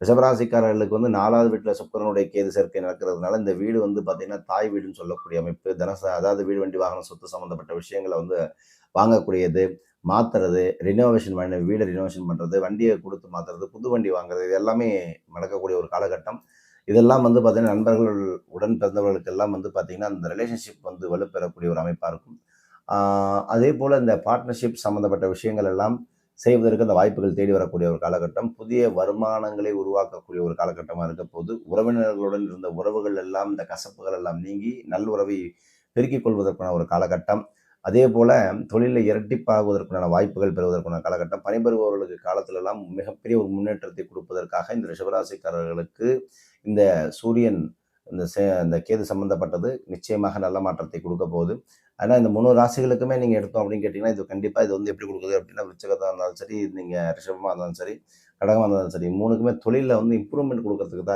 ரிஷபராசிக்காரர்களுக்கு வந்து 4வது வீட்டில் சுக்கிரனுடைய கேது சேர்க்கை நடக்கிறதுனால இந்த வீடு வந்து பார்த்தீங்கன்னா தாய் வீடுன்னு சொல்லக்கூடிய அமைப்பு. அதாவது வீடு வண்டி வாகனம் சொத்து சம்மந்தப்பட்ட விஷயங்களை வந்து வாங்கக்கூடியது, மாத்துறது, ரினோவேஷன் பண்ண வீடை ரினோவேஷன் பண்ணுறது, வண்டியை கொடுத்து மாற்றுறது, புது வண்டி வாங்குறது, இது எல்லாமே நடக்கக்கூடிய ஒரு காலகட்டம். இதெல்லாம் வந்து பார்த்தீங்கன்னா நண்பர்கள் உடன் பிறந்தவர்களுக்கெல்லாம் வந்து பார்த்தீங்கன்னா அந்த ரிலேஷன்ஷிப் வந்து வலுப்பெறக்கூடிய ஒரு அமைப்பாக இருக்கும். அதே போல் இந்த பார்ட்னர்ஷிப் சம்மந்தப்பட்ட விஷயங்கள் எல்லாம் செய்வதற்கு அந்த வாய்ப்புகள் தேடி வரக்கூடிய ஒரு காலகட்டம். புதிய வருமானங்களை உருவாக்கக்கூடிய ஒரு காலகட்டமாக இருக்க போது, உறவினர்களுடன் இருந்த உறவுகள் எல்லாம் இந்த கசப்புகள் எல்லாம் நீங்கி நல்லுறவை பெருக்கிக் கொள்வதற்கான ஒரு காலகட்டம். அதே போல தொழிலில் இரட்டிப்பாகுவதற்கான வாய்ப்புகள் பெறுவதற்கான காலகட்டம். பணிபுரிபவர்களுக்கு காலத்திலெல்லாம் மிகப்பெரிய ஒரு முன்னேற்றத்தை கொடுப்பதற்காக இந்த ரிஷபராசிக்காரர்களுக்கு இந்த சூரியன் இந்த கேது சம்பந்தப்பட்டது நிச்சயமாக நல்ல மாற்றத்தை கொடுக்க போகுது. ஆனா இந்த 3 ராசிகளுக்குமே நீங்க எடுத்தோம் அப்படின்னு கேட்டீங்கன்னா, இது கண்டிப்பா இது வந்து எப்படி குடுக்குது அப்படின்னா, விருச்சிகத்தா இருந்தாலும் சரி, நீங்க ரிஷபமா இருந்தாலும் சரி, கடகமா இருந்தாலும் சரி, 3க்குமே தொழில்ல வந்து இம்ப்ரூவ்மென்ட் குடுக்கறதுக்கு தான்